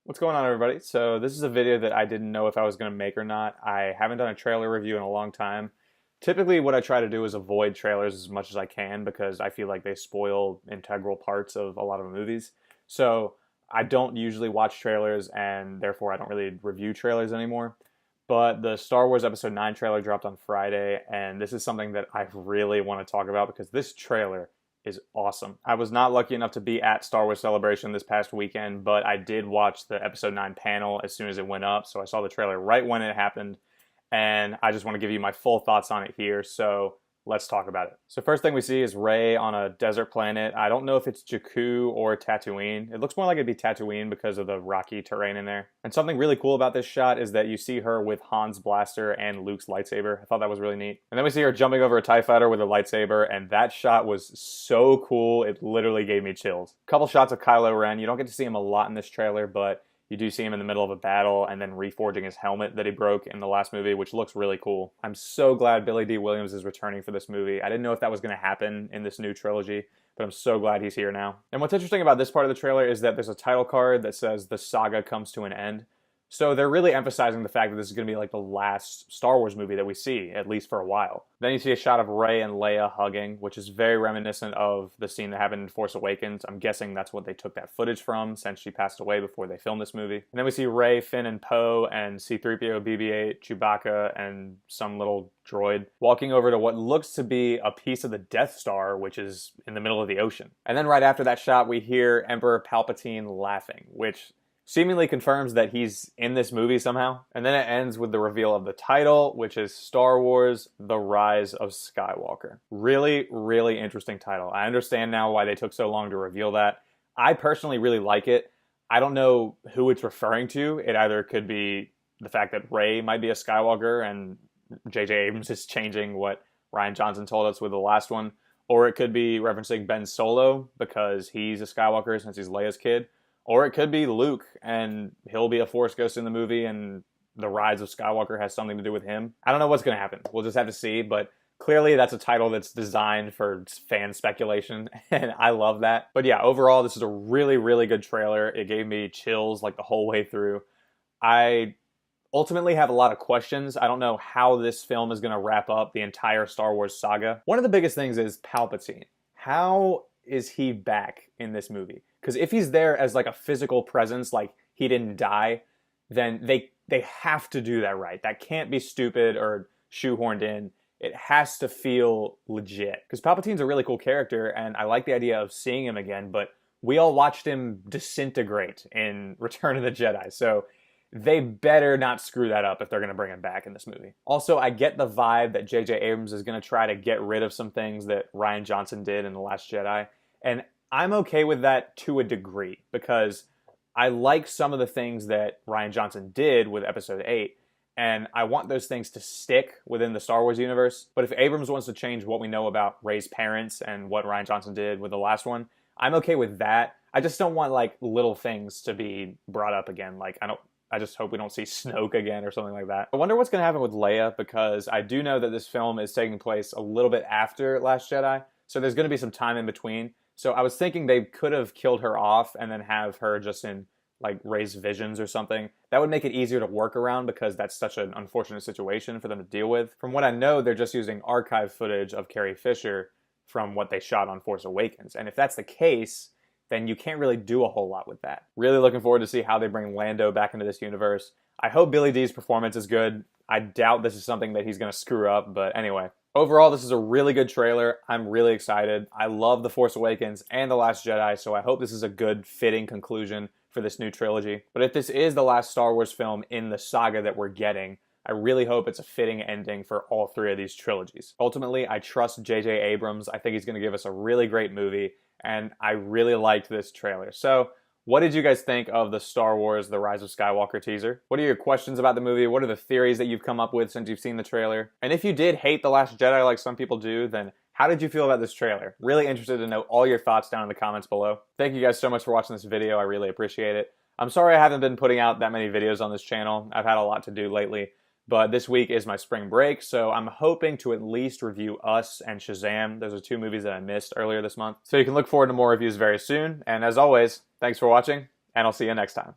What's going on, everybody? So this is a video that I didn't know if I was going to make or not. I haven't done a trailer review in a long time. Typically what I try to do is avoid trailers as much as I can because I feel like they spoil integral parts of a lot of movies. So I don't usually watch trailers, and therefore I don't really review trailers anymore. But the Star Wars Episode 9 trailer dropped on Friday, and this is something that I really want to talk about because this trailer is awesome. I was not lucky enough to be at Star Wars Celebration this past weekend, but I did watch the Episode 9 panel as soon as it went up, so I saw the trailer right when it happened, and I just want to give you my full thoughts on it here, so let's talk about it. So first thing we see is Rey on a desert planet. I don't know if it's Jakku or Tatooine. It looks more like it'd be Tatooine because of the rocky terrain in there. And something really cool about this shot is that you see her with Han's blaster and Luke's lightsaber. I thought that was really neat. And then we see her jumping over a TIE fighter with a lightsaber, and that shot was so cool, it literally gave me chills. A couple shots of Kylo Ren. You don't get to see him a lot in this trailer, but you do see him in the middle of a battle and then reforging his helmet that he broke in the last movie, which looks really cool. I'm so glad Billy Dee Williams is returning for this movie. I didn't know if that was going to happen in this new trilogy, but I'm so glad he's here now. And what's interesting about this part of the trailer is that there's a title card that says the saga comes to an end. So they're really emphasizing the fact that this is going to be like the last Star Wars movie that we see, at least for a while. Then you see a shot of Rey and Leia hugging, which is very reminiscent of the scene that happened in Force Awakens. I'm guessing that's what they took that footage from, since she passed away before they filmed this movie. And then we see Rey, Finn, and Poe, and C-3PO, BB-8, Chewbacca, and some little droid walking over to what looks to be a piece of the Death Star, which is in the middle of the ocean. And then right after that shot, we hear Emperor Palpatine laughing, which seemingly confirms that he's in this movie somehow. And then it ends with the reveal of the title, which is Star Wars: The Rise of Skywalker. Really, really interesting title. I understand now why they took so long to reveal that. I personally really like it. I don't know who it's referring to. It either could be the fact that Rey might be a Skywalker and J.J. Abrams is changing what Rian Johnson told us with the last one, or it could be referencing Ben Solo because he's a Skywalker since he's Leia's kid. Or it could be Luke, and he'll be a Force ghost in the movie, and the Rise of Skywalker has something to do with him. I don't know what's going to happen. We'll just have to see, but clearly that's a title that's designed for fan speculation, and I love that. But yeah, overall, this is a really, really good trailer. It gave me chills like the whole way through. I ultimately have a lot of questions. I don't know how this film is going to wrap up the entire Star Wars saga. One of the biggest things is Palpatine. How is he back in this movie? Because if he's there as like a physical presence, like he didn't die, then they have to do that right. That can't be stupid or shoehorned in. It has to feel legit. Because Palpatine's a really cool character, and I like the idea of seeing him again, but we all watched him disintegrate in Return of the Jedi, so they better not screw that up if they're going to bring him back in this movie. Also, I get the vibe that J.J. Abrams is going to try to get rid of some things that Rian Johnson did in The Last Jedi, and I'm okay with that to a degree because I like some of the things that Rian Johnson did with Episode 8, and I want those things to stick within the Star Wars universe. But if Abrams wants to change what we know about Rey's parents and what Rian Johnson did with the last one, I'm okay with that. I just don't want like little things to be brought up again. Like I just hope we don't see Snoke again or something like that. I wonder what's going to happen with Leia, because I do know that this film is taking place a little bit after Last Jedi, so there's going to be some time in between. So I was thinking they could have killed her off and then have her just in like Rey's visions or something. That would make it easier to work around because that's such an unfortunate situation for them to deal with. From what I know, they're just using archive footage of Carrie Fisher from what they shot on Force Awakens. And if that's the case, then you can't really do a whole lot with that. Really looking forward to see how they bring Lando back into this universe. I hope Billy Dee's performance is good. I doubt this is something that he's going to screw up, but anyway. Overall, this is a really good trailer. I'm really excited. I love The Force Awakens and The Last Jedi, so I hope this is a good, fitting conclusion for this new trilogy. But if this is the last Star Wars film in the saga that we're getting, I really hope it's a fitting ending for all three of these trilogies. Ultimately, I trust J.J. Abrams. I think he's going to give us a really great movie, and I really liked this trailer. So, what did you guys think of the Star Wars: The Rise of Skywalker teaser? What are your questions about the movie? What are the theories that you've come up with since you've seen the trailer? And if you did hate The Last Jedi like some people do, then how did you feel about this trailer? Really interested to know all your thoughts down in the comments below. Thank you guys so much for watching this video. I really appreciate it. I'm sorry I haven't been putting out that many videos on this channel. I've had a lot to do lately. But this week is my spring break, so I'm hoping to at least review Us and Shazam. Those are two movies that I missed earlier this month. So you can look forward to more reviews very soon. And as always, thanks for watching, and I'll see you next time.